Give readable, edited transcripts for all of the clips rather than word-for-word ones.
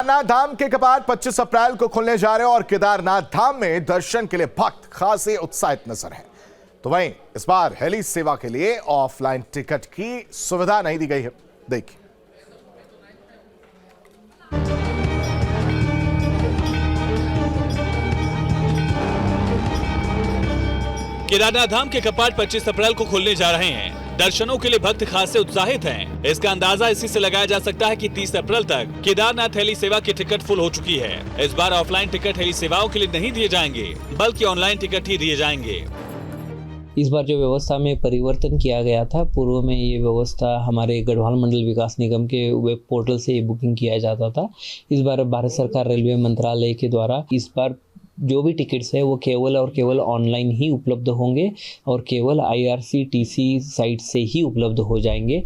केदारनाथ धाम के कपाट 25 अप्रैल को खुलने जा रहे हैं और केदारनाथ धाम में दर्शन के लिए भक्त खासे उत्साहित नजर हैं। तो वहीं इस बार हेली सेवा के लिए ऑफलाइन टिकट की सुविधा नहीं दी गई है। देखिए, केदारनाथ धाम के कपाट 25 अप्रैल को खुलने जा रहे हैं। दर्शनों के लिए भक्त खासे उत्साहित हैं। इसका अंदाजा इसी से लगाया जा सकता है कि 30 अप्रैल तक केदारनाथ हेली सेवा की टिकट फुल हो चुकी है। इस बार ऑफलाइन टिकट हेली सेवाओं के लिए नहीं दिए जाएंगे, बल्कि ऑनलाइन टिकट ही दिए जाएंगे। इस बार जो व्यवस्था में परिवर्तन किया गया था, पूर्व में ये व्यवस्था हमारे गढ़वाल मंडल विकास निगम के वेब पोर्टल से बुकिंग किया जाता था। इस बार भारत सरकार रेलवे मंत्रालय के द्वारा इस बार जो भी टिकट्स है वो केवल और केवल ऑनलाइन ही उपलब्ध होंगे और केवल IRCTC साइट से ही उपलब्ध हो जाएंगे।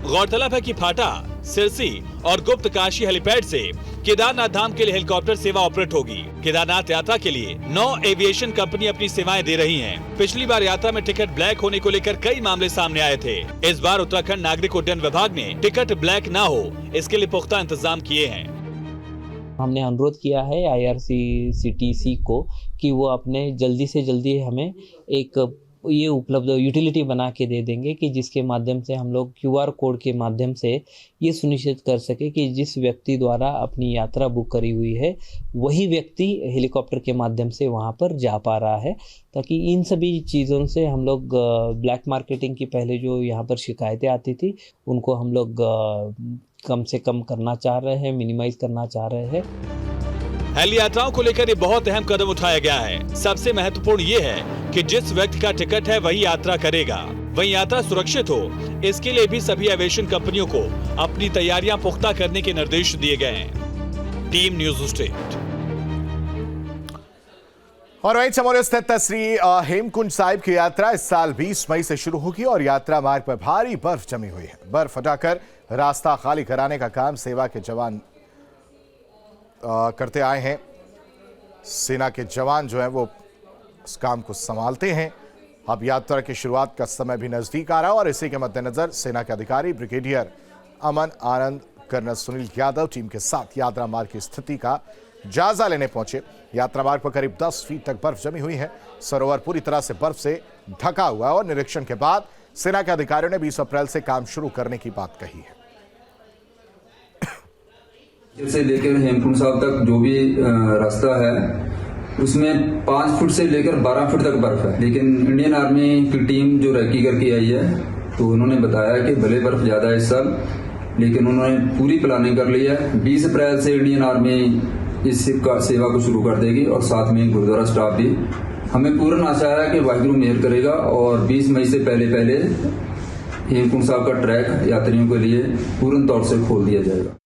गौरतलब है कि फाटा, सिरसी और गुप्त काशी हेलीपैड से केदारनाथ धाम के लिए हेलीकॉप्टर सेवा ऑपरेट होगी। केदारनाथ यात्रा के लिए 9 एविएशन कंपनी अपनी सेवाएं दे रही हैं। पिछली बार यात्रा में टिकट ब्लैक होने को लेकर कई मामले सामने आए थे। इस बार उत्तराखंड नागरिक उड्डयन विभाग ने टिकट ब्लैक न हो, इसके लिए पुख्ता इंतजाम किए हैं। हमने अनुरोध किया है IRCTC को कि वो अपने जल्दी से जल्दी हमें एक ये उपलब्ध यूटिलिटी बना के दे देंगे कि जिसके माध्यम से हम लोग QR कोड के माध्यम से ये सुनिश्चित कर सके कि जिस व्यक्ति द्वारा अपनी यात्रा बुक करी हुई है वही व्यक्ति हेलीकॉप्टर के माध्यम से वहाँ पर जा पा रहा है, ताकि इन सभी चीज़ों से हम लोग ब्लैक मार्केटिंग की पहले जो यहाँ पर शिकायतें आती थी उनको हम लोग कम से कम करना चाह रहे हैं, मिनिमाइज करना चाह रहे हैं। हेली यात्राओं को लेकर ये बहुत अहम कदम उठाया गया है। सबसे महत्वपूर्ण ये है कि जिस व्यक्ति का टिकट है वही यात्रा करेगा, वही यात्रा सुरक्षित हो। इसके लिए भी सभी एविएशन कंपनियों को अपनी तैयारियां पुख्ता करने के निर्देश दिए गए हैं। Team news state. और वहीं चमोली स्थित श्री हेमकुंड साहिब की यात्रा इस साल 20 मई से शुरू होगी और यात्रा मार्ग पर भारी बर्फ जमी हुई है। बर्फ हटाकर रास्ता खाली कराने का काम सेवा के जवान करते आए हैं। सेना के जवान जो हैं वो इस काम को संभालते हैं। अब यात्रा की शुरुआत का समय भी नजदीक आ रहा है और इसी के मद्देनजर सेना के अधिकारी brigadier Aman Anand, colonel Sunil Yadav team के साथ यात्रा मार्ग की स्थिति का जायजा लेने पहुंचे। यात्रा मार्ग पर करीब 10 फीट तक बर्फ जमी हुई है। सरोवर पूरी तरह से बर्फ से ढका हुआ है और निरीक्षण के बाद सेना के अधिकारियों ने 20 अप्रैल से काम शुरू करने की बात कही है। से लेकर हेमकुंड साहब तक जो भी रास्ता है उसमें 5 फुट से लेकर 12 फुट तक बर्फ है, लेकिन इंडियन आर्मी की टीम जो रेकी करके आई है तो उन्होंने बताया कि भले बर्फ ज्यादा है इस साल, लेकिन उन्होंने पूरी प्लानिंग कर ली है। 20 अप्रैल से इंडियन आर्मी इस सेवा को शुरू कर देगी और साथ में गुरुद्वारा स्टाफ भी। हमें पूर्ण आशा है कि वाहिगुरु मेहर करेगा और 20 मई से पहले हेमकुंड साहब का ट्रैक यात्रियों के लिए पूर्ण तौर से खोल दिया जाएगा।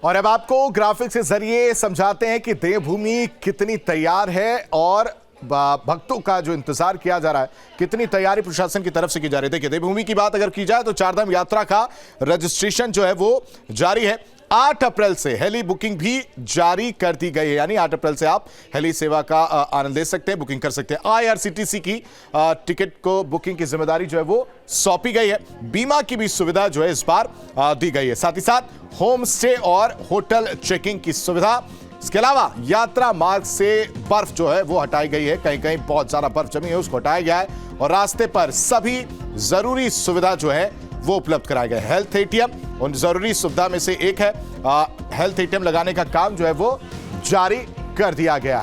और अब आपको ग्राफिक्स के जरिए समझाते हैं कि देवभूमि कितनी तैयार है और भक्तों का जो इंतजार किया जा रहा है कितनी तैयारी प्रशासन की तरफ से की जा रही है। देखिए, देवभूमि की बात अगर की जाए तो चारधाम यात्रा का रजिस्ट्रेशन जो है वो जारी है। 8 अप्रैल से हेली बुकिंग भी जारी कर दी गई है, यानी 8 अप्रैल से आप हेली सेवा का आनंद ले सकते हैं, बुकिंग कर सकते हैं। IRCTC की टिकट को बुकिंग की जिम्मेदारी जो है वो सौंपी गई है। बीमा की भी सुविधा जो है इस बार दी गई है। साथ ही साथ होम स्टे और होटल चेकिंग की सुविधा। इसके अलावा यात्रा मार्ग से बर्फ जो है वो हटाई गई है। कहीं कहीं बहुत ज्यादा बर्फ जमी है, उसको हटाया गया है और रास्ते पर सभी जरूरी सुविधा जो है वो उपलब्ध कराया गया है। हेल्थ ATM उन जरूरी सुविधा में से एक है। हेल्थ ATM लगाने का काम जो है वो जारी कर दिया गया है।